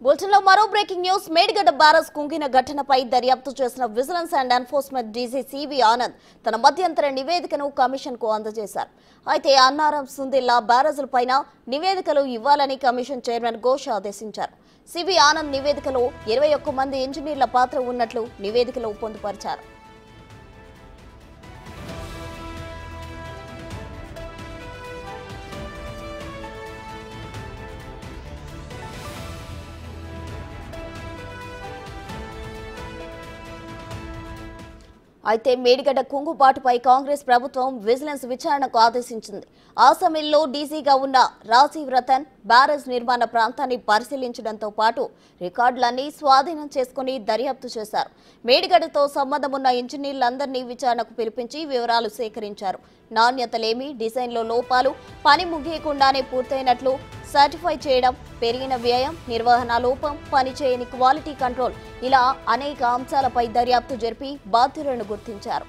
బులెటిన్లో మరో breaking news. Medigadda barrage కుంగిన ఘటనపై దర్యాప్తు చేసిన vigilance and enforcement DG CV Anand తన మధ్యంతర నివేదికను కమిషన్ కు అందజేశారు. అయితే అన్నారం సుందిల్లా బ్యారేజ్లపైన నివేదికలు ఇవ్వాలని కమిషన్ చైర్మన్ ఘోష్ ఆదేశించారు. సివి ఆనంద్ నివేదికలో 21 మంది ఇంజనీర్ల పాత్ర ఉన్నట్లు నివేదికలో పొందుపరిచారు. అయితే మేడిగడ్డ కుంగుబాటుపై కాంగ్రెస్ ప్రభుత్వం విజిలెన్స్ విచారణకు ఆదేశించింది. ఆ సమయంలో డీసీగా ఉన్న రాజీవ్ రతన్ బ్యారేజ్ నిర్మాణ ప్రాంతాన్ని పరిశీలించడంతో పాటు రికార్డులన్నీ స్వాధీనం చేసుకుని దర్యాప్తు చేశారు. మేడిగడ్డతో సంబంధం ఉన్న ఇంజనీర్లందరినీ విచారణకు పిలిపించి వివరాలు సేకరించారు. నాణ్యతలేమి, డిజైన్లో లోపాలు, పని ముగియకుండానే పూర్తయినట్లు సర్టిఫై చేయడం, పెరిగిన వ్యయం, నిర్వహణ లోపం, పనిచేయని క్వాలిటీ కంట్రోల్ ఇలా అనేక అంశాలపై దర్యాప్తు జరిపి బాధ్యులను గుర్తించారు.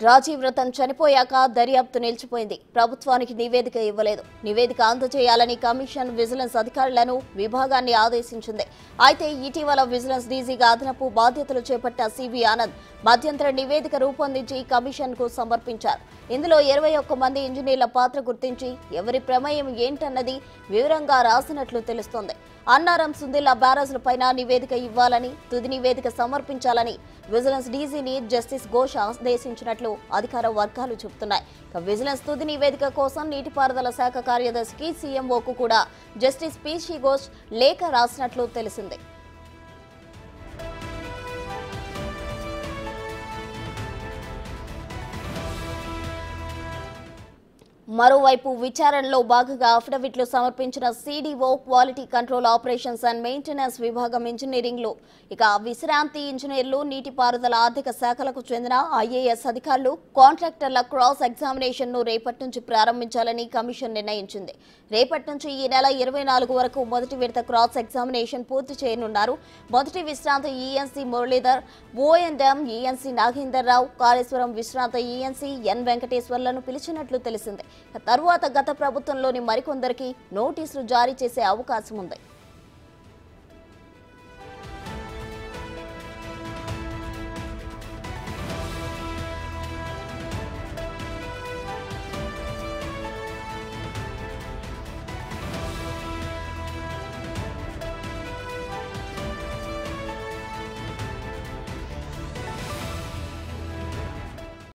రాజీవ్ రతన్ చనిపోయాక దర్యాప్తు నిలిచిపోయింది. ప్రభుత్వానికి నివేదిక ఇవ్వలేదు. నివేదిక అందజేయాలని కమిషన్ విజిలెన్స్ అధికారులను విభాగాన్ని ఆదేశించింది. అయితే ఇటీవల విజిలెన్స్ డీజీగా అదనపు బాధ్యతలు చేపట్ట సివి ఆనంద్ మధ్యంతర నివేదిక రూపొందించి కమిషన్ కు సమర్పించారు. ఇందులో 21 మంది ఇంజనీర్ల పాత్ర గుర్తించి ఎవరి ప్రమేయం ఏంటన్నది వివరంగా రాసినట్లు తెలుస్తోంది. అన్నారం సుందిల్లా బ్యారేజ్లపైన నివేదిక ఇవ్వాలని, తుది నివేదిక సమర్పించాలని విజిలెన్స్ డీజీని జస్టిస్ ఘోష్ ఆదేశించినట్లు అధికార వర్గాలు చెబుతున్నాయి. విజిలెన్స్ తుది నివేదిక కోసం నీటిపారుదల శాఖ కార్యదర్శికి సీఎంఓకు కూడా జస్టిస్ పీసీ ఘోష్ లేఖ రాసినట్లు తెలిసింది. మరోవైపు విచారణలో భాగంగా అఫిడవిట్లు సమర్పించిన CDO quality control operations and maintenance విభాగం ఇంజనీరింగ్లో విశ్రాంతి ఇంజనీర్లు, నీటిపారుదల ఆర్థిక శాఖలకు చెందిన ఐఏఎస్ అధికారులు, కాంట్రాక్టర్ల క్రాస్ ఎగ్జామినేషన్ ను రేపటి నుంచి ప్రారంభించాలని కమిషన్ నిర్ణయించింది. రేపటి నుంచి ఈ నెల 24 వరకు మొదటి విడత క్రాస్ ఎగ్జామినేషన్ పూర్తి చేయనున్నారు. మొదటి విశ్రాంత ఈఎన్సీ మురళీధర్, ఓఎండ్ఎం ఈఎన్సీ నాగేందర్ రావు, కాళేశ్వరం విశ్రాంత ఈఎన్సీ ఎన్ వెంకటేశ్వర్లను పిలిచినట్లు తెలిసింది. తరువాత గత ప్రభుత్వంలోని మరికొందరికి నోటీసులు జారీ చేసే అవకాశం ఉంది.